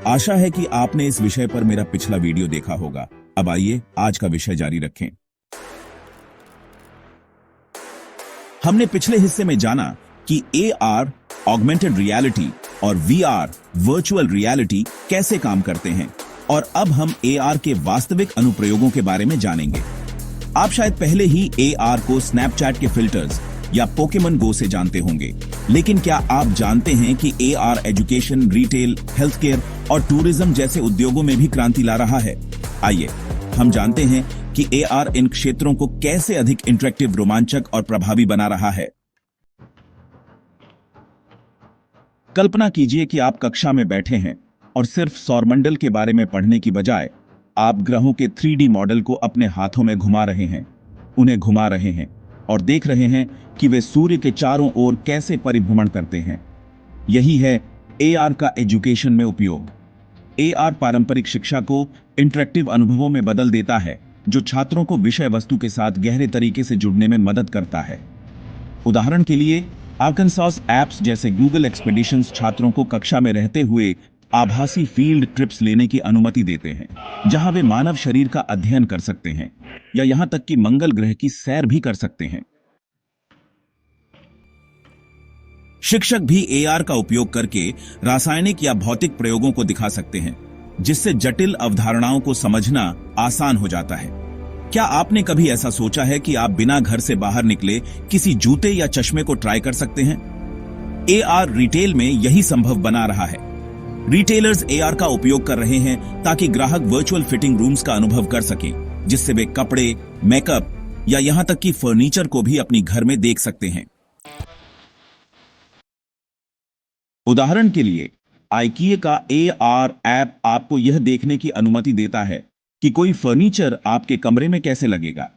आशा है कि आपने इस विषय पर मेरा पिछला वीडियो देखा होगा। अब आइए आज का विषय जारी रखें। हमने पिछले हिस्से में जाना कि AR ऑगमेंटेड रियलिटी और VR वर्चुअल रियलिटी कैसे काम करते हैं, और अब हम AR के वास्तविक अनुप्रयोगों के बारे में जानेंगे। आप शायद पहले ही AR को स्नैपचैट के फिल्टर्स या पोकेमन गो से जानते होंगे, लेकिन क्या आप जानते हैं कि AR education, retail, health care और टूरिज्म जैसे उद्योगों में भी क्रांति ला रहा है? आइए हम जानते हैं कि AR इन क्षेत्रों को कैसे अधिक इंटरेक्टिव, रोमांचक और प्रभावी बना रहा है। कल्पना कीजिए कि आप कक्षा में बैठे हैं और सिर्फ सौरमंडल के बारे में पढ़ने की बजाय आप ग्रहों के 3D मॉडल को अपने हाथों में घुमा रहे हैं, उन्हें घुमा रहे हैं और देख रहे हैं कि वे सूर्य के चारों ओर कैसे परिभ्रमण करते हैं। यही है AR का एजुकेशन में उपयोग। AR पारंपरिक शिक्षा को इंटरेक्टिव अनुभवों में बदल देता है, जो छात्रों को विषय वस्तु के साथ गहरे तरीके से जुड़ने में मदद करता है। उदाहरण के लिए आर्कानसास ऐप्स जैसे गूगल एक्सपीडिशंस छात्रों को कक्षा में रहते हुए आभासी फील्ड ट्रिप्स लेने की अनुमति देते हैं, जहां वे मानव शरीर का अध्ययन कर सकते हैं या यहां तक कि मंगल ग्रह की सैर भी कर सकते हैं। शिक्षक भी AR का उपयोग करके रासायनिक या भौतिक प्रयोगों को दिखा सकते हैं, जिससे जटिल अवधारणाओं को समझना आसान हो जाता है। क्या आपने कभी ऐसा सोचा है कि आप बिना घर से बाहर निकले किसी जूते या चश्मे को ट्राई कर सकते हैं? AR रिटेल में यही संभव बना रहा है। रिटेलर्स AR का उपयोग कर रहे हैं ताकि ग्राहक वर्चुअल फिटिंग रूम्स का अनुभव कर सकें, जिससे वे कपड़े, मेकअप या यहां तक कि फर्नीचर को भी अपनी घर में देख सकते हैं। उदाहरण के लिए IKEA का AR ऐप आपको यह देखने की अनुमति देता है कि कोई फर्नीचर आपके कमरे में कैसे लगेगा।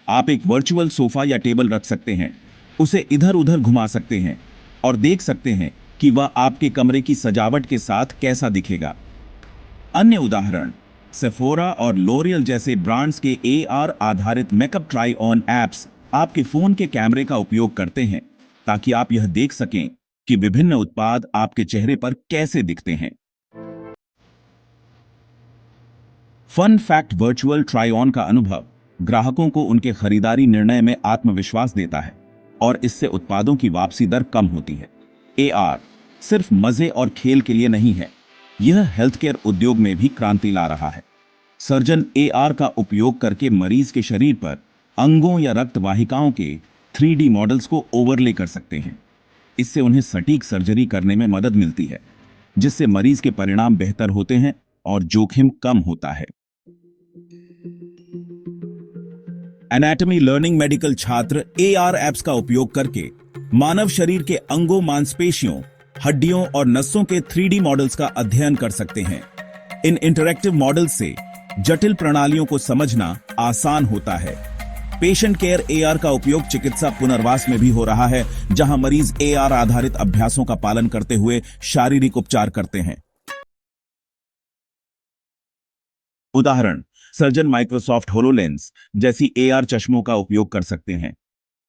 आप एक वर्चुअल सोफा या टेबल रख सकते हैं, उसे इधर उधर घुमा सकते हैं और देख सकते हैं कि वह आपके कमरे की सजावट के साथ कैसा दिखेगा। अन्य उदाहरण सेफोरा और लोरियल जैसे ब्रांड्स के AR आधारित मेकअप ट्राई ऑन ऐप्स आपके फोन के कैमरे का उपयोग करते हैं, ताकि आप यह देख सकें कि विभिन्न उत्पाद आपके चेहरे पर कैसे दिखते हैं। Fun fact: virtual try on का अनुभव ग्राहकों को उनके खरीदारी निर्णय में आत्मविश्वास देता है और इससे उत्पादों की वापसी दर कम होती है। AR सिर्फ मजे और खेल के लिए नहीं है, यह हेल्थ केयर उद्योग में भी क्रांति ला रहा है। सर्जन AR का उपयोग करके मरीज के शरीर पर अंगों या रक्त वाहिकाओं के 3D मॉडल्स को ओवरले कर सकते हैं। इससे उन्हें सटीक सर्जरी करने में मदद मिलती है, जिससे मरीज के परिणाम बेहतर होते हैं और जोखिम कम होता है। एनाटॉमी लर्निंग मेडिकल छात्र AR ऐप्स का उपयोग करके मानव शरीर के अंगों, मांसपेशियों, हड्डियों और नसों के 3D मॉडल्स का अध्ययन कर सकते हैं। इन इंटरैक्टिव मॉडल्स से जटिल प्रणालियों को समझना आसान होता है। पेशेंट केयर AR का उपयोग चिकित्सा पुनर्वास में भी हो रहा है, जहां मरीज AR आधारित अभ्यासों का पालन करते हुए शारीरिक उपचार करते हैं। उदाहरण सर्जन माइक्रोसॉफ्ट होलोलेंस जैसी AR चश्मों का उपयोग कर सकते हैं,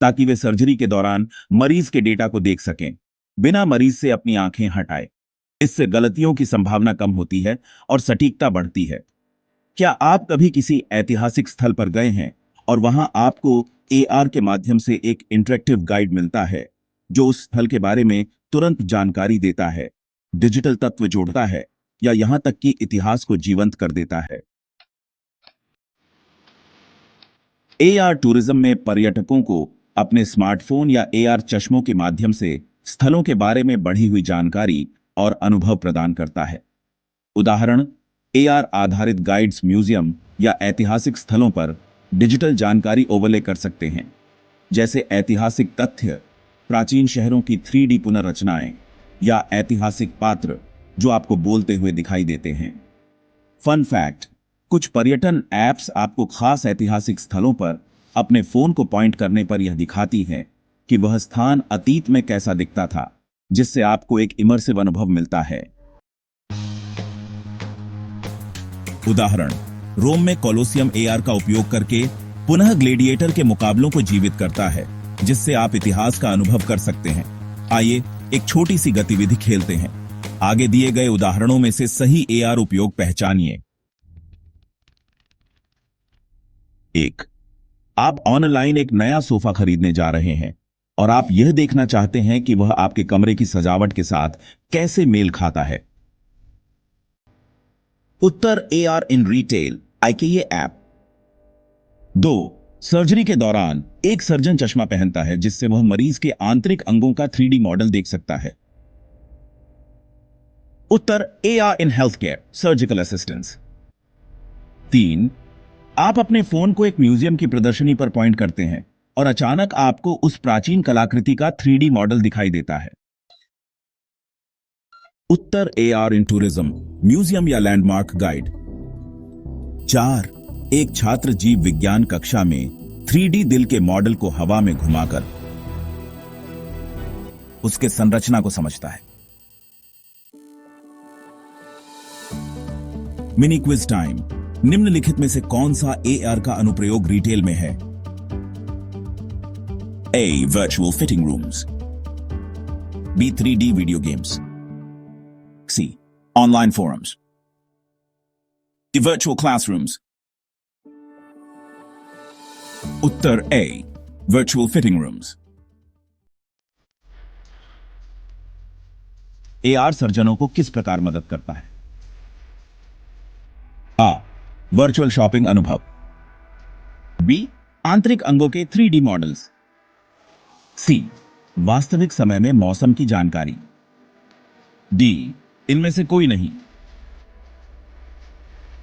ताकि वे सर्जरी के दौरान मरीज के डेटा को देख सकें बिना मरीज से अपनी आंखें हटाए। इससे गलतियों की संभावना कम होती है और सटीकता बढ़ती है। क्या आप कभी किसी ऐतिहासिक स्थल पर गए हैं और वहां आपको AR के माध्यम से एक इंटरेक्टिव गाइड मिलता है, जो उस स्थल के बारे में तुरंत जानकारी देता है, डिजिटल तत्व जोड़ता है या यहां तक कि इतिहास को जीवंत कर देता है? AR टूरिज्म में पर्यटकों को अपने स्मार्टफोन या AR चश्मों के माध्यम से स्थलों के बारे में बढ़ी हुई जानकारी और अनुभव प्रदान करता है। उदाहरण AR आधारित गाइड्स म्यूजियम या ऐतिहासिक स्थलों पर डिजिटल जानकारी ओवरले कर सकते हैं, जैसे ऐतिहासिक तथ्य, प्राचीन शहरों की 3D पुनर्रचनाएं या ऐतिहासिक पात्र जो आपको बोलते हुए दिखाई देते हैं। फन फैक्ट: कुछ पर्यटन ऐप्स आपको खास ऐतिहासिक स्थलों पर अपने फोन को पॉइंट करने पर यह दिखाती है कि वह स्थान अतीत में कैसा दिखता था, जिससे आपको एक इमर्सिव अनुभव मिलता है। उदाहरण रोम में कोलोसियम AR का उपयोग करके पुनः ग्लेडिएटर के मुकाबलों को जीवित करता है, जिससे आप इतिहास का अनुभव कर सकते हैं। आइए एक छोटी सी गतिविधि खेलते हैं। आगे दिए गए उदाहरणों में से सही एआर उपयोग पहचानिए। 1. आप ऑनलाइन एक नया सोफा खरीदने जा रहे हैं और आप यह देखना चाहते हैं कि वह आपके कमरे की सजावट के साथ कैसे मेल खाता है। उत्तर AR in retail IKEA app. 2. Surgery के दौरान एक सर्जन चश्मा पहनता है जिससे वह मरीज के आंतरिक अंगों का 3D मॉडल देख सकता है। उत्तर AR in health care surgical assistance. 3. आप अपने फोन को एक म्यूजियम की प्रदर्शनी पर पॉइंट करते हैं और अचानक आपको उस प्राचीन कलाकृति का 3D मॉडल दिखाई देता है। उत्तर एआर इन टूरिज्म म्यूजियम या लैंडमार्क गाइड। 4. एक छात्र जीव विज्ञान कक्षा में 3D दिल के मॉडल को हवा में घुमाकर उसके संरचना को समझता है। Mini quiz time. निम्नलिखित में से कौन सा एआर का अनुप्रयोग रिटेल में है? A. Virtual fitting rooms. B. 3D video games. C. Online forums. D. Virtual classrooms. Uttar A. Virtual fitting rooms. AR सर्जनों को किस प्रकार मदद करता है? A. वर्चुअल शॉपिंग अनुभव। B. आंतरिक अंगों के 3D मॉडल्स। C. वास्तविक समय में मौसम की जानकारी। D. इनमें से कोई नहीं।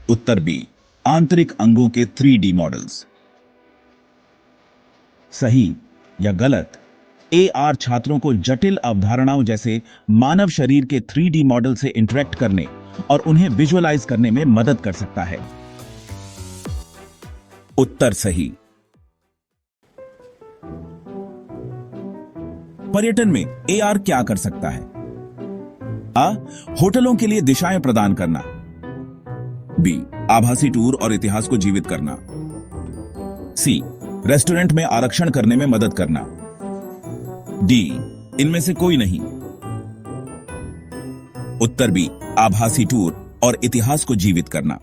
उत्तर B. आंतरिक अंगों के 3D मॉडल्स। सही या गलत? एआर छात्रों को जटिल अवधारणाओं जैसे मानव शरीर के 3D मॉडल से इंटरेक्ट करने और उन्हें विजुअलाइज करने में मदद कर सकता है। उत्तर सही। पर्यटन में एआर क्या कर सकता है? आ. होटलों के लिए दिशाएं प्रदान करना। बी. आभासी टूर और इतिहास को जीवित करना। सी. रेस्टोरेंट में आरक्षण करने में मदद करना। डी. इनमें से कोई नहीं। उत्तर बी. आभासी टूर और इतिहास को जीवित करना।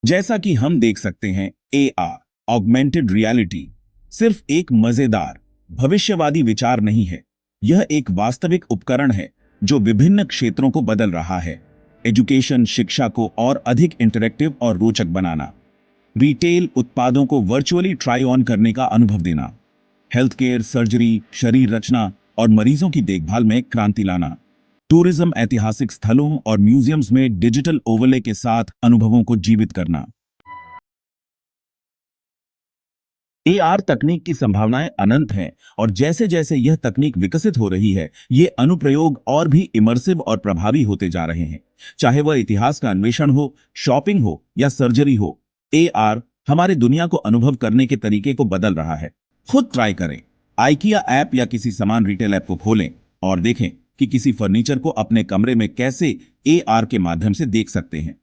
जैसा कि हम देख सकते हैं, एआर ऑगमेंटेड रियलिटी सिर्फ एक मजेदार भविष्यवादी विचार नहीं है। यह एक वास्तविक उपकरण है जो विभिन्न क्षेत्रों को बदल रहा है। एजुकेशन, शिक्षा को और अधिक इंटरैक्टिव और रोचक बनाना, रिटेल उत्पादों को वर्चुअली ट्राई ऑन करने का अनुभव देना, हेल्थ केयर, सर्जरी, शरीर रचना और मरीजों की देखभाल में क्रांति लाना, टूरिज्म, ऐतिहासिक स्थलों और म्यूजियम्स में डिजिटल ओवरले के साथ अनुभवों को जीवित करना। एआर तकनीक की संभावनाएं अनंत हैं और जैसे जैसे यह तकनीक विकसित हो रही है, ये अनुप्रयोग और भी इमर्सिव और प्रभावी होते जा रहे हैं। चाहे वह इतिहास का अन्वेषण हो, शॉपिंग हो या सर्जरी हो, एआर हमारे दुनिया को अनुभव करने के तरीके को बदल रहा है। खुद ट्राई करें। आइकिया ऐप या किसी समान रिटेल ऐप को खोलें और देखें कि किसी फर्नीचर को अपने कमरे में कैसे एआर के माध्यम से देख सकते हैं।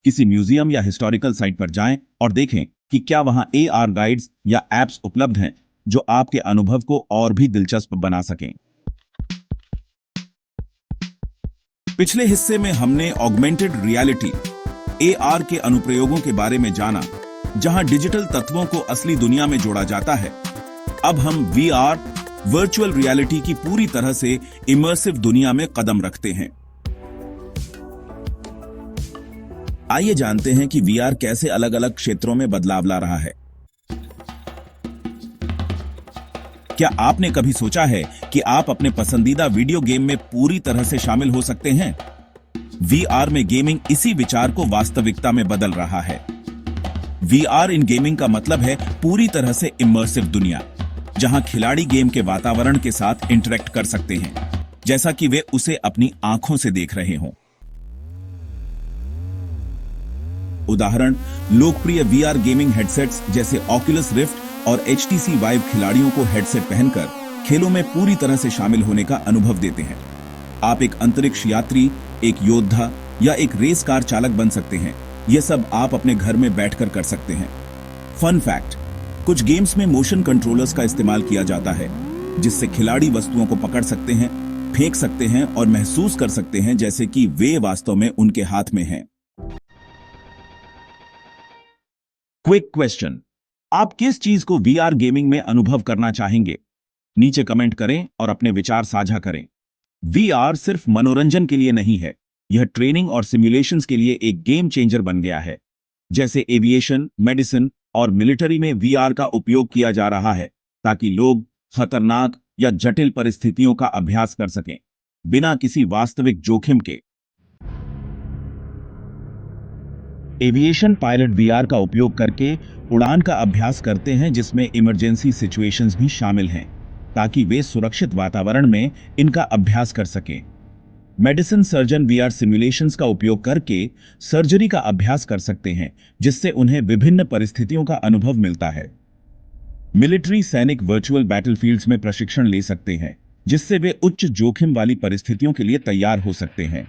किसी म्यूजियम या हिस्टोरिकल साइट पर जाएं और देखें कि क्या वहां एआर गाइड्स या एप्स उपलब्ध हैं जो आपके अनुभव को और भी दिलचस्प बना सकें। पिछले हिस्से में हमने ऑगमेंटेड रियलिटी एआर के अनुप्रयोगों के बारे में जाना, जहां डिजिटल तत्वों को असली दुनिया में जोड़ा जाता है। अब हम वीआर वर्चुअल रियलिटी की पूरी तरह से इमर्सिव दुनिया में कदम रखते हैं। आइए जानते हैं कि वीआर कैसे अलग अलग क्षेत्रों में बदलाव ला रहा है। क्या आपने कभी सोचा है कि आप अपने पसंदीदा वीडियो गेम में पूरी तरह से शामिल हो सकते हैं? वीआर में गेमिंग इसी विचार को वास्तविकता में बदल रहा है। वीआर इन गेमिंग का मतलब है पूरी तरह से इमर्सिव दुनिया, जहां खिलाड़ी गेम के वातावरण के साथ इंटरेक्ट कर सकते हैं, जैसा कि वे उसे अपनी आंखों से देख रहे हों। उदाहरण, लोकप्रिय वीआर गेमिंग हेडसेट्स जैसे ऑक्यूलस रिफ्ट और HTC वाइव खिलाड़ियों को हेडसेट पहनकर खेलों में पूरी तरह से शामिल होने का अनुभव देते हैं। आप एक अंतरिक्ष यात्री, एक योद्धा या एक रेस कार चालक बन सकते हैं। यह सब आप अपने घर में बैठकर कर सकते हैं। फन फैक्ट, कुछ गेम्स में मोशन कंट्रोलर्स का इस्तेमाल किया जाता है। जिससे खिलाड़ी वस्तुओं को पकड़ सकते हैं, फेंक सकते हैं और महसूस कर सकते हैं जैसे कि वे वास्तव में उनके हाथ में हैं। क्विक क्वेश्चन, आप किस चीज को वीआर गेमिंग में अनुभव करना चाहेंगे? नीचे कमेंट करें और अपने विचार साझा करें। वीआर सिर्फ मनोरंजन के लिए नहीं है, यह ट्रेनिंग और सिमुलेशंस के लिए एक गेम चेंजर बन गया है। जैसे एविएशन, मेडिसिन और मिलिट्री में वीआर का उपयोग किया जा रहा है ताकि लोग खतरनाक या जटिल परिस्थितियों का अभ्यास कर सकें बिना किसी वास्तविक जोखिम के। एविएशन पायलट वीआर का उपयोग करके उड़ान का अभ्यास करते हैं जिसमें इमरजेंसी सिचुएशंस भी शामिल हैं ताकि वे सुरक्षित वातावरण में इनका अभ्यास कर सकें। मेडिसिन सर्जन वीआर सिमुलेशंस का उपयोग करके सर्जरी का अभ्यास कर सकते हैं जिससे उन्हें विभिन्न परिस्थितियों का अनुभव मिलता है। मिलिट्री सैनिक वर्चुअल बैटलफील्ड्स में प्रशिक्षण ले सकते हैं जिससे वे उच्च जोखिम वाली परिस्थितियों के लिए तैयार हो सकते हैं।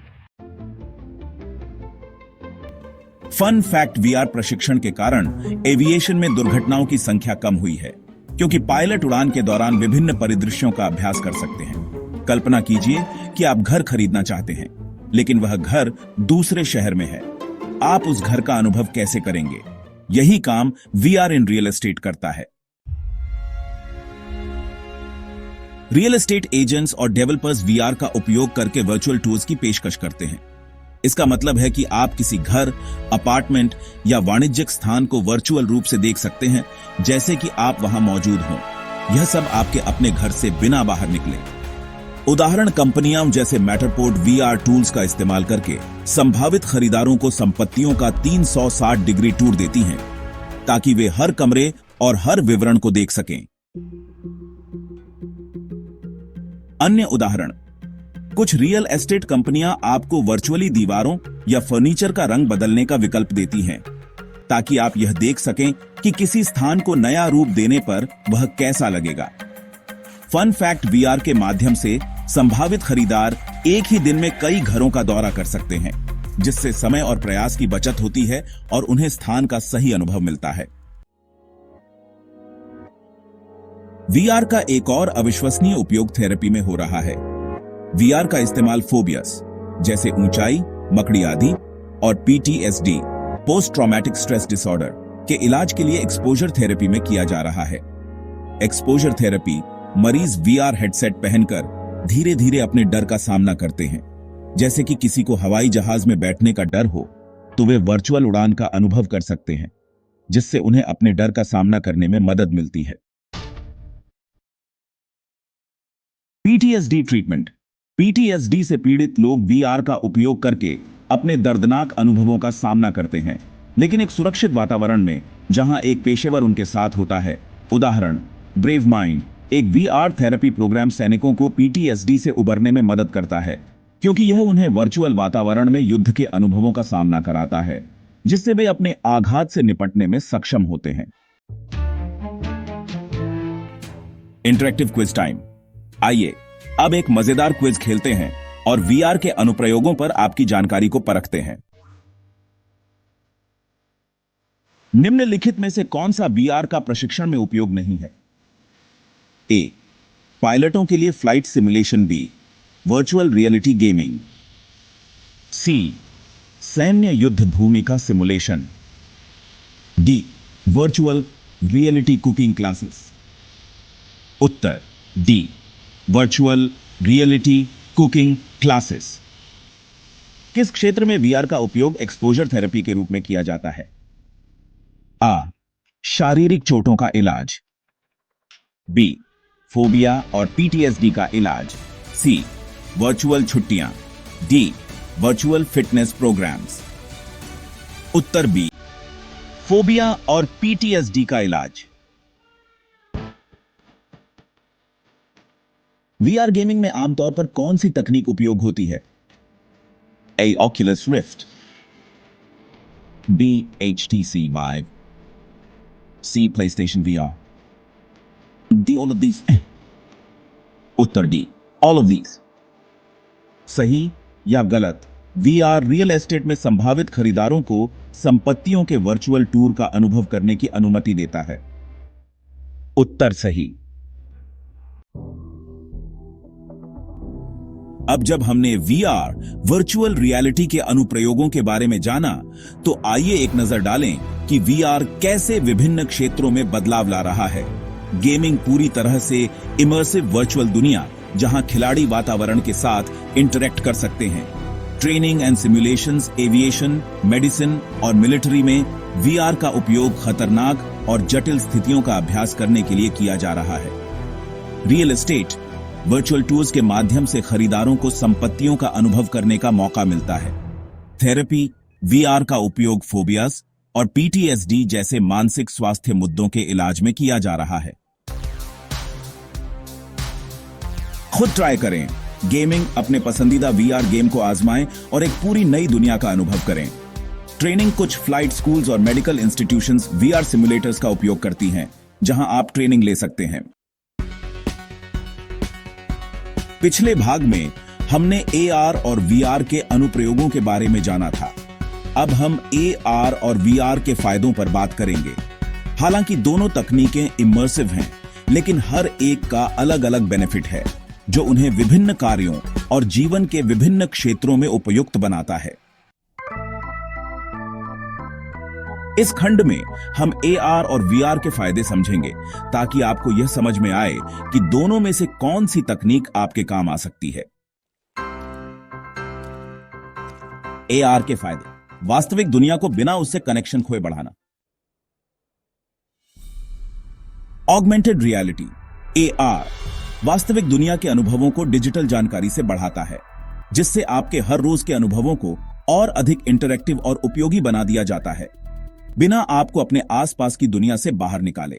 फन फैक्ट, वीआर प्रशिक्षण के कारण एविएशन में दुर्घटनाओं की संख्या कम हुई है क्योंकि पायलट उड़ान के दौरान विभिन्न परिदृश्यों का अभ्यास कर सकते हैं। कल्पना कीजिए कि आप घर खरीदना चाहते हैं लेकिन वह घर दूसरे शहर में है। आप उस घर का अनुभव कैसे करेंगे? यही काम वीआर इन रियल एस्टेट करता है। रियल एस्टेट एजेंट्स और डेवलपर्स वीआर का उपयोग करके वर्चुअल टूर्स की पेशकश करते हैं। इसका मतलब है कि आप किसी घर, अपार्टमेंट या वाणिज्यिक स्थान को वर्चुअल रूप से देख सकते हैं जैसे कि आप वहां मौजूद हों। यह सब आपके अपने घर से बिना बाहर निकले। उदाहरण, कंपनियां जैसे मैटरपोर्ट वीआर टूल्स का इस्तेमाल करके संभावित खरीदारों को संपत्तियों का 360 डिग्री टूर देती हैं ताकि वे हर कमरे और हर विवरण को देख सकें। अन्य उदाहरण, कुछ रियल एस्टेट कंपनियां आपको वर्चुअली दीवारों या फर्नीचर का रंग बदलने का विकल्प देती हैं ताकि आप यह देख सकें कि किसी स्थान को नया रूप देने पर वह कैसा लगेगा। फन फैक्ट, वीआर के माध्यम से संभावित खरीदार एक ही दिन में कई घरों का दौरा कर सकते हैं जिससे समय और प्रयास की बचत होती है और उन्हें स्थान का सही अनुभव मिलता है। वीआर का एक और अविश्वसनीय उपयोग थेरेपी में हो रहा है। वीआर का इस्तेमाल फोबियास जैसे ऊंचाई, मकड़ी आदि और PTSD, post traumatic stress disorder के इलाज के लिए एक्सपोजर थेरेपी में किया जा रहा है। एक्सपोजर थेरेपी मरीज वीआर हेडसेट पहनकर धीरे धीरे अपने डर का सामना करते हैं। जैसे कि किसी को हवाई जहाज में बैठने का डर हो तो वे वर्चुअल उड़ान का अनुभव कर सकते हैं जिससे उन्हें अपने डर का सामना करने में मदद मिलती है। पीटीएसडी ट्रीटमेंट, पीटीएसडी से पीड़ित लोग वीआर का उपयोग करके अपने दर्दनाक अनुभवों का सामना करते हैं लेकिन एक सुरक्षित वातावरण में जहां एक पेशेवर उनके साथ होता है। उदाहरण, ब्रेव माइंड एक वीआर थेरेपी प्रोग्राम सैनिकों को पीटीएसडी से उबरने में मदद करता है क्योंकि यह उन्हें वर्चुअल वातावरण में युद्ध के अनुभवों का सामना कराता है जिससे वे अपने आघात से निपटने में सक्षम होते हैं। Interactive quiz time. आइए अब एक मजेदार क्विज खेलते हैं और वीआर के अनुप्रयोगों पर आपकी जानकारी को परखते हैं। निम्नलिखित में से कौन सा वीआर का प्रशिक्षण में उपयोग नहीं है? ए, पायलटों के लिए flight simulation. B, virtual reality gaming. C, सैन्य युद्ध भूमि का सिमुलेशन। D, virtual reality cooking classes. उत्तर D, virtual reality cooking classes. किस क्षेत्र में वीआर का उपयोग एक्सपोजर थेरेपी के रूप में किया जाता है? आ, शारीरिक चोटों का इलाज। बी, फोबिया और पीटीएसडी का इलाज। सी, वर्चुअल छुट्टियां। D, virtual fitness programmes. उत्तर बी, फोबिया और पीटीएसडी का इलाज। वीआर गेमिंग में आमतौर पर कौन सी तकनीक उपयोग होती है? A, Oculus Rift. B, HTC Vive. C, PlayStation VR. D, all of these. Uttar D, all of these. सही या गलत? वीआर रियल एस्टेट में संभावित खरीदारों को संपत्तियों के वर्चुअल टूर का अनुभव करने की अनुमति देता है। उत्तर सही। अब जब हमने वीआर वर्चुअल रियलिटी के अनुप्रयोगों के बारे में जाना, तो आइए एक नजर डालें कि वीआर कैसे विभिन्न क्षेत्रों में बदलाव ला रहा है। गेमिंग पूरी तरह से इमर्सिव वर्चुअल दुनिया, जहां खिलाड़ी वातावरण के साथ इंटरेक्ट कर सकते हैं। Training and simulations, aviation, medicine और मिलिट्री में वीआर का उपयोग खतरनाक और जटिल स्थितियों का अभ्यास करने के लिए किया जा रहा है। रियल एस्टेट, वर्चुअल टूर्स के माध्यम से खरीदारों को संपत्तियों का अनुभव करने का मौका मिलता है। थेरेपी, वीआर का उपयोग फोबियाज और पीटीएसडी जैसे मानसिक स्वास्थ्य मुद्दों के इलाज में किया जा रहा है। खुद ट्राई करें गेमिंग, अपने पसंदीदा वीआर गेम को आजमाएं और एक पूरी नई दुनिया का अनुभव करें। ट्रेनिंग, कुछ फ्लाइट स्कूल्स और मेडिकल इंस्टीट्यूशंस वीआर सिमुलेटर्स का उपयोग करती हैं, जहां आप ट्रेनिंग ले सकते हैं। पिछले भाग में हमने एआर और वीआर के अनुप्रयोगों के बारे में जाना था। अब हम एआर और वीआर के फायदों पर बात करेंगे। हालांकि दोनों तकनीकें इमर्सिव हैं, लेकिन हर एक का अलग अलग बेनिफिट है, जो उन्हें विभिन्न कार्यों और जीवन के विभिन्न क्षेत्रों में उपयुक्त बनाता है। इस खंड में हम एआर और वीआर के फायदे समझेंगे, ताकि आपको यह समझ में आए कि दोनों में से कौन सी तकनीक आपके काम आ सकती है। एआर के फायदे: वास्तविक दुनिया को बिना उससे कनेक्शन खोए बढ़ाना। ऑगमेंटेड रियलिटी, एआर, वास्तविक दुनिया के अनुभवों को डिजिटल जानकारी से बढ़ाता है, जिससे आपके हर रोज के अनुभवों को और अधिक इंटरैक्टिव और उपयोगी बना दिया जाता है, बिना आपको अपने आसपास की दुनिया से बाहर निकाले।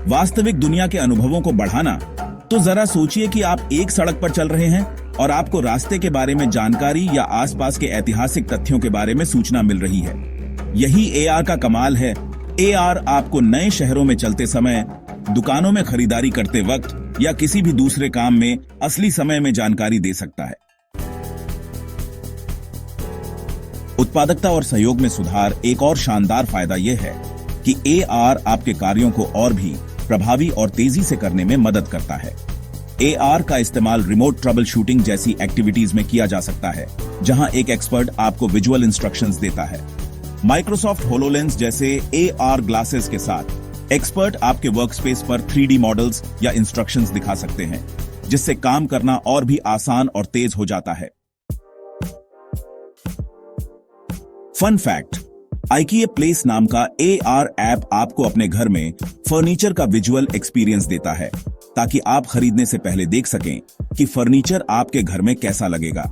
वास्तविक दुनिया के अनुभवों को बढ़ाना, तो जरा सोचिए कि आप एक सड़क पर चल रहे हैं और आपको रास्ते के बारे में जानकारी या आसपास के ऐतिहासिक तथ्यों के बारे में सूचना मिल रही है। यही एआर का कमाल है। एआर आपको नए शहरों में चलते समय, दुकानों में खरीदारी करते वक्त या किसी भी दूसरे काम में असली समय में जानकारी दे सकता है। उत्पादकता और सहयोग में सुधार। एक और शानदार फायदा यह है कि एआर आपके कार्यों को और भी प्रभावी और तेजी से करने में मदद करता है। एआर का इस्तेमाल रिमोट ट्रबल शूटिंग जैसी एक्टिविटीज में किया जा सकता है, जहां एक एक्सपर्ट आपको विजुअल इंस्ट्रक्शंस देता है। माइक्रोसॉफ्ट होलोलेंस जैसे एआर ग्लासेस के साथ एक्सपर्ट आपके वर्कस्पेस पर 3D मॉडल्स या इंस्ट्रक्शंस दिखा सकते हैं, जिससे काम करना और भी आसान और तेज हो जाता है। फन फैक्ट: IKEA प्लेस नाम का एआर ऐप आपको अपने घर में फर्नीचर का विजुअल एक्सपीरियंस देता है, ताकि आप खरीदने से पहले देख सकें कि फर्नीचर आपके घर में कैसा लगेगा।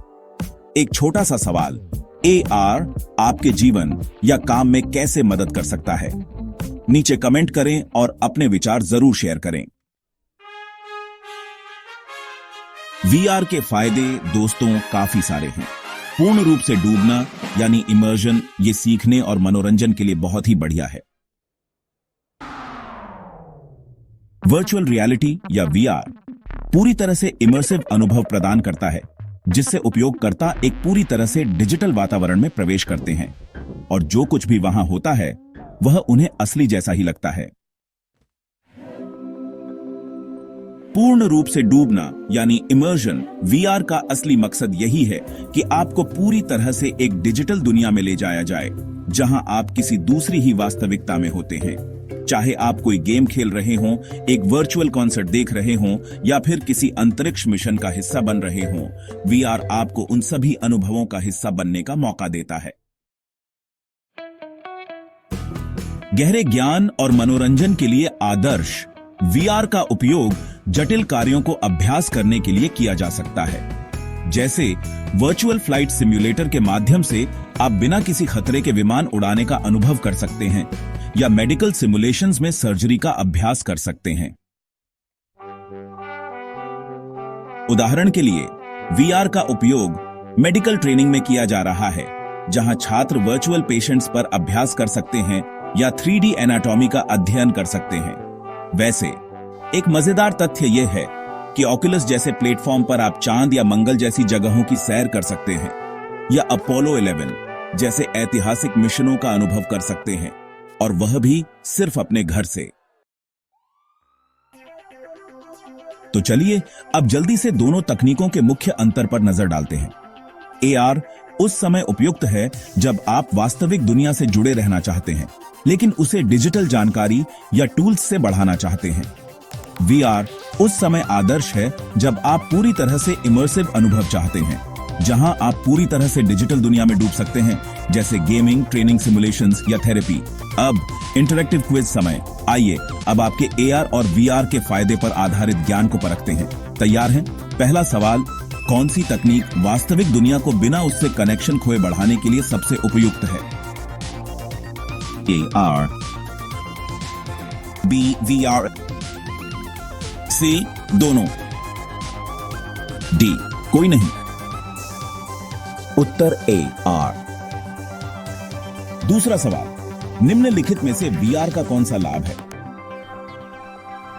एक छोटा सा सवाल: एआर आपके जीवन या काम में कैसे मदद कर सकता है? नीचे कमेंट करें और अपने विचार जरूर शेयर करें। वीआर के फायदे दोस्तों काफी सारे हैं। पूर्ण रूप से डूबना यानी इमर्जन, ये सीखने और मनोरंजन के लिए बहुत ही बढ़िया है। वर्चुअल रियलिटी या वीआर पूरी तरह से इमर्सिव अनुभव प्रदान करता है, जिससे उपयोगकर्ता एक पूरी तरह से डिजिटल वातावरण में प्रवेश करते हैं और जो कुछ भी वहां होता है वह उन्हें असली जैसा ही लगता है। पूर्ण रूप से डूबना यानी इमर्जन, वीआर का असली मकसद यही है कि आपको पूरी तरह से एक डिजिटल दुनिया में ले जाया जाए, जहां आप किसी दूसरी ही वास्तविकता में होते हैं। चाहे आप कोई गेम खेल रहे हों, एक वर्चुअल कॉन्सर्ट देख रहे हों या फिर किसी अंतरिक्ष मिशन का हिस्सा बन रहे हों, वीआर आपको उन सभी अनुभवों का हिस्सा बनने का मौका देता है। गहरे ज्ञान और मनोरंजन के लिए आदर्श, वीआर का उपयोग जटिल कार्यों को अभ्यास करने के लिए किया जा सकता है। जैसे वर्चुअल फ्लाइट सिम्युलेटर के माध्यम से आप बिना किसी खतरे के विमान उड़ाने का अनुभव कर सकते हैं, या मेडिकल सिमुलेशंस में सर्जरी का अभ्यास कर सकते हैं। उदाहरण के लिए, वीआर का उपयोग मेडिकल ट्रेनिंग में किया जा रहा है, जहां छात्र वर्चुअल पेशेंट्स पर अभ्यास कर सकते हैं या 3D एनाटॉमी का अध्ययन कर सकते हैं। वैसे एक मजेदार तथ्य यह है कि ऑक्यूलस जैसे प्लेटफॉर्म पर आप चांद या मंगल जैसी जगहों की सैर कर सकते हैं, या अपोलो 11 जैसे ऐतिहासिक मिशनों का अनुभव कर सकते हैं, और वह भी सिर्फ अपने घर से। तो चलिए अब जल्दी से दोनों तकनीकों के मुख्य अंतर पर नजर डालते हैं। एआर उस समय उपयुक्त है जब आप वास्तविक दुनिया से जुड़े रहना चाहते हैं, लेकिन उसे डिजिटल जानकारी या टूल्स से बढ़ाना चाहते हैं। वीआर उस समय आदर्श है जब आप पूरी तरह से इमर्सिव अनुभव चाहते हैं, जहां आप पूरी तरह से डिजिटल दुनिया में डूब सकते हैं, जैसे गेमिंग, ट्रेनिंग सिमुलेशंस या थेरेपी। अब इंटरैक्टिव क्विज समय। आइए अब आपके एआर और वीआर के फायदे पर आधारित ज्ञान को परखते हैं। तैयार हैं? पहला सवाल, कौन सी तकनीक वास्तविक दुनिया को बिना उससे कनेक्शन खोए बढ़ाने के लिए सबसे उपयुक्त है? एआर, बी वीआर, सी दोनों, डी कोई नहीं। उत्तर एआर। दूसरा सवाल, निम्नलिखित में से वीआर का कौन सा लाभ है?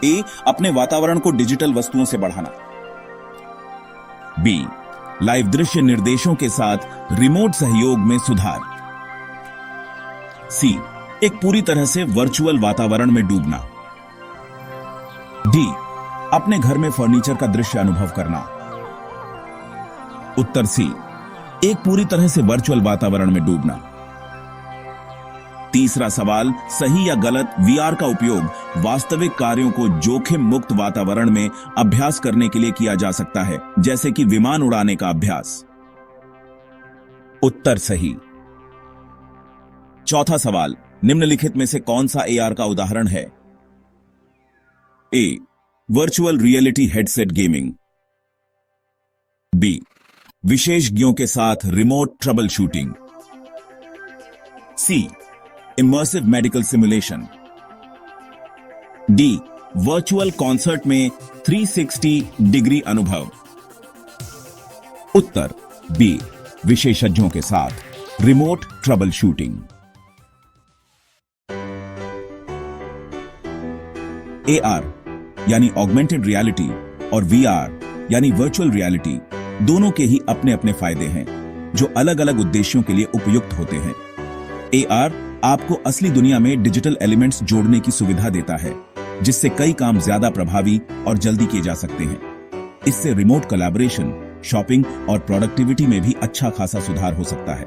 ए, अपने वातावरण को डिजिटल वस्तुओं से बढ़ाना। बी, लाइव दृश्य निर्देशों के साथ रिमोट सहयोग में सुधार। सी, एक पूरी तरह से वर्चुअल वातावरण में डूबना। डी, अपने घर में फर्नीचर का दृश्य अनुभव करना। उत्तर सी, एक पूरी तरह से वर्चुअल वातावरण में डूबना। तीसरा सवाल, सही या गलत, वीआर का उपयोग वास्तविक कार्यों को जोखिम मुक्त वातावरण में अभ्यास करने के लिए किया जा सकता है, जैसे कि विमान उड़ाने का अभ्यास। उत्तर सही। चौथा सवाल, निम्नलिखित में से कौन सा एआर का उदाहरण है? A, virtual reality headset gaming. B, विशेषज्ञों के साथ remote troubleshooting. C, immersive medical simulation. D, virtual concert में 360 डिग्री अनुभव। उत्तर बी, विशेषज्ञों के साथ रिमोट ट्रबल शूटिंग। एआर यानी ऑगमेंटेड रियलिटी और वीआर यानी वर्चुअल रियलिटी दोनों के ही अपने अपने फायदे हैं, जो अलग अलग उद्देश्यों के लिए उपयुक्त होते हैं। एआर आपको असली दुनिया में डिजिटल एलिमेंट्स जोड़ने की सुविधा देता है, जिससे कई काम ज्यादा प्रभावी और जल्दी किए जा सकते हैं। इससे रिमोट कोलैबोरेशन, शॉपिंग और प्रोडक्टिविटी में भी अच्छा खासा सुधार हो सकता है।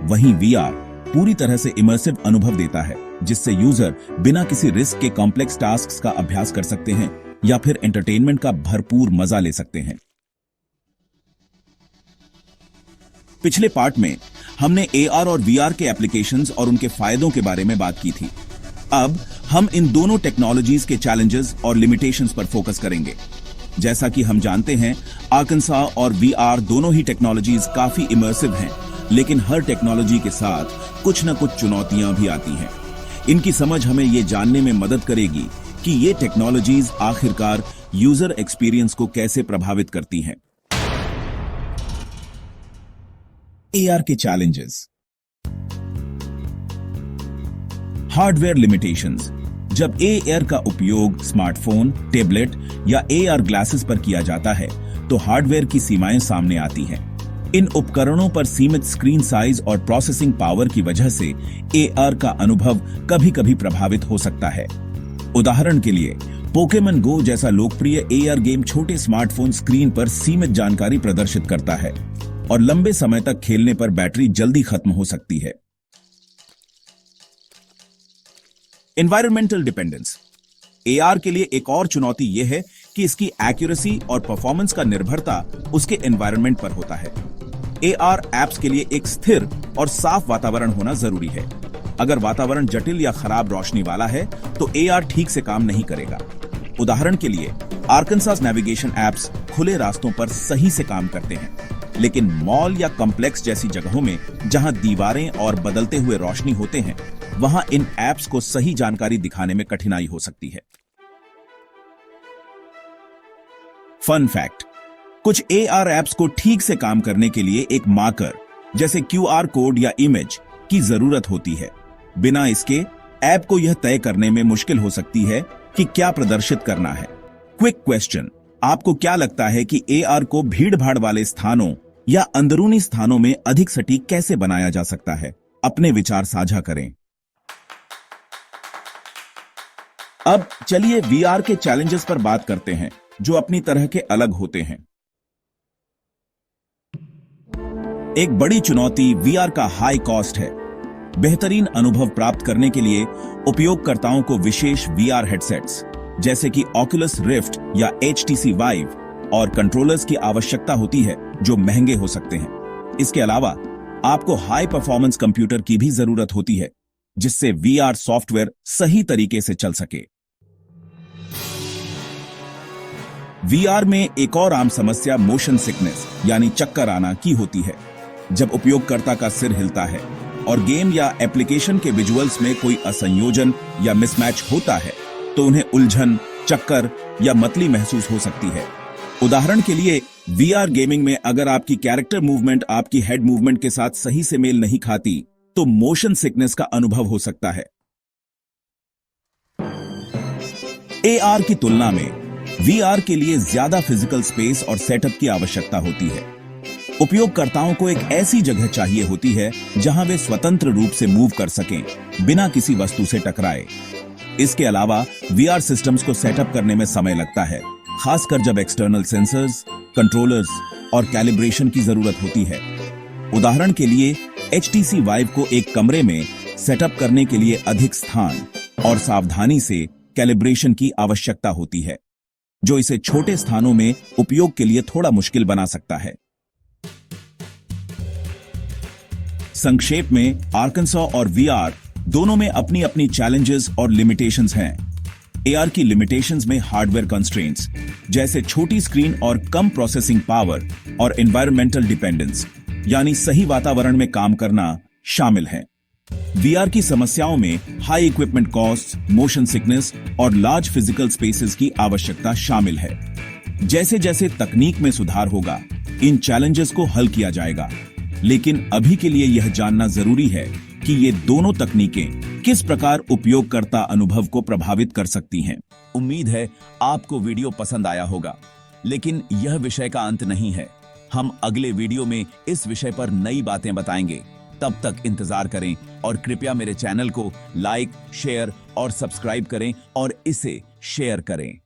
वहीं वीआर पूरी तरह से इमर्सिव अनुभव देता है, जिससे यूजर बिना किसी रिस्क के कॉम्प्लेक्स टास्क्स का अभ्यास कर सकते हैं या फिर एंटरटेनमेंट का भरपूर मजा ले सकते हैं। पिछले पार्ट में हमने एआर और वीआर के एप्लीकेशंस और उनके फायदों के बारे में बात की थी। अब हम इन दोनों टेक्नोलॉजीज के चैलेंजेस और लिमिटेशंस पर फोकस करेंगे। जैसा कि हम जानते हैं, आर्कांसा और वीआर दोनों ही टेक्नोलॉजीज काफी इमर्सिव हैं, लेकिन हर टेक्नोलॉजी के साथ कुछ न कुछ चुनौतियां भी आती हैं। इनकी समझ हमें यह जानने में मदद करेगी कि ये टेक्नोलॉजीज आखिरकार यूजर एक्सपीरियंस को कैसे प्रभावित करती हैं। एआर के चैलेंजेस। Hardware limitations. जब एआर का उपयोग स्मार्टफोन, टैबलेट या एआर ग्लासेस पर किया जाता है, तो हार्डवेयर की सीमाएं सामने आती हैं। इन उपकरणों पर सीमित स्क्रीन साइज और प्रोसेसिंग पावर की वजह से एआर का अनुभव कभी-कभी प्रभावित हो सकता है। उदाहरण के लिए, पोकेमन गो जैसा लोकप्रिय एआर गेम छोटे स्मार्टफोन स्क्रीन पर सीमित जानकारी प्रदर्शित करता है और लंबे समय तक खेलने पर बैटरी जल्दी खत्म हो सकती है। Environmental dependence. एआर के लिए एक और चुनौती यह है कि इसकी एक्यूरेसी और परफॉर्मेंस का निर्भरता उसके एनवायरनमेंट पर होता है। एआर एप्स के लिए एक स्थिर और साफ वातावरण होना जरूरी है। अगर वातावरण जटिल या खराब रोशनी वाला है, तो एआर ठीक से काम नहीं करेगा। उदाहरण के लिए, आर्कांसास नेविगेशन एप्स खुले रास्तों पर सही से काम करते हैं, लेकिन मॉल या कॉम्प्लेक्स जैसी जगहों में जहां दीवारें और बदलते हुए रोशनी होते हैं, वहां इन एप्स को सही जानकारी दिखाने में कठिनाई हो सकती है। फन फैक्ट, कुछ एआर एप्स को ठीक से काम करने के लिए एक मार्कर जैसे क्यूआर कोड या इमेज की जरूरत होती है। बिना इसके ऐप को यह तय करने में मुश्किल हो सकती है कि क्या प्रदर्शित करना है। क्विक क्वेश्चन, आपको क्या लगता है कि एआर को भीड़-भाड़ वाले स्थानों या अंदरूनी स्थानों में अधिक सटीक कैसे बनाया जा सकता है? अपने विचार साझा करें। अब चलिए वीआर के चैलेंजेस पर बात करते हैं, जो अपनी तरह के अलग होते हैं। एक बड़ी चुनौती वीआर का हाई कॉस्ट है। बेहतरीन अनुभव प्राप्त करने के लिए उपयोगकर्ताओं को विशेष वीआर हेडसेट्स जैसे कि ऑक्यूलस रिफ्ट या HTC वाइव और कंट्रोलर्स की आवश्यकता होती है, जो महंगे हो सकते हैं। इसके अलावा आपको हाई परफॉर्मेंस कंप्यूटर की भी जरूरत होती है, जिससे वीआर सॉफ्टवेयर सही तरीके से चल सके। वीआर में एक और आम समस्या मोशन सिकनेस यानी चक्कर आना की होती है। जब उपयोगकर्ता का सिर हिलता है और गेम या एप्लीकेशन के विजुअल्स में कोई असंयोजन या मिसमैच होता है, तो उन्हें उलझन, चक्कर या मतली महसूस हो सकती है। उदाहरण के लिए वीआर गेमिंग में अगर आपकी कैरेक्टर मूवमेंट आपकी हेड मूवमेंट के साथ सही से मेल नहीं खाती, तो मोशन सिकनेस का अनुभव हो सकता है। AR की तुलना में वीआर के लिए ज्यादा फिजिकल स्पेस और सेटअप की आवश्यकता होती है। उपयोगकर्ताओं को एक ऐसी जगह चाहिए होती है जहां वे स्वतंत्र रूप से मूव कर सकें, बिना किसी वस्तु से टकराए। इसके अलावा वीआर सिस्टम्स को सेटअप करने में समय लगता है, खासकर जब एक्सटर्नल सेंसर्स, कंट्रोलर्स और कैलिब्रेशन की जरूरत होती है। उदाहरण के लिए HTC वाइव को एक कमरे में सेटअप करने के लिए अधिक स्थान और सावधानी से कैलिब्रेशन की आवश्यकता होती है, जो इसे छोटे स्थानों में उपयोग के लिए थोड़ा मुश्किल बना सकता है। संक्षेप में आर्कांसो और वीआर दोनों में अपनी अपनी चैलेंजेस और लिमिटेशंस हैं। AR की लिमिटेशंस में हार्डवेयर कंस्ट्रेंट्स जैसे छोटी स्क्रीन और कम प्रोसेसिंग पावर और एनवायरमेंटल डिपेंडेंस यानी सही वातावरण में काम करना शामिल है। वीआर की समस्याओं में high equipment cost, motion sickness और लार्ज फिजिकल स्पेसेस की आवश्यकता शामिल है। जैसे जैसे तकनीक में सुधार होगा, इन चैलेंजेस को हल किया जाएगा, लेकिन अभी के लिए यह जानना जरूरी है कि ये दोनों तकनीकें किस प्रकार उपयोगकर्ता अनुभव को प्रभावित कर सकती हैं। उम्मीद है आपको वीडियो पसंद आया होगा, लेकिन यह विषय का अंत नहीं है। हम अगले वीडियो में इस विषय पर नई बातें बताएंगे। तब तक इंतजार करें और कृपया मेरे चैनल को लाइक, शेयर और सब्सक्राइब करें और इसे शेयर करें।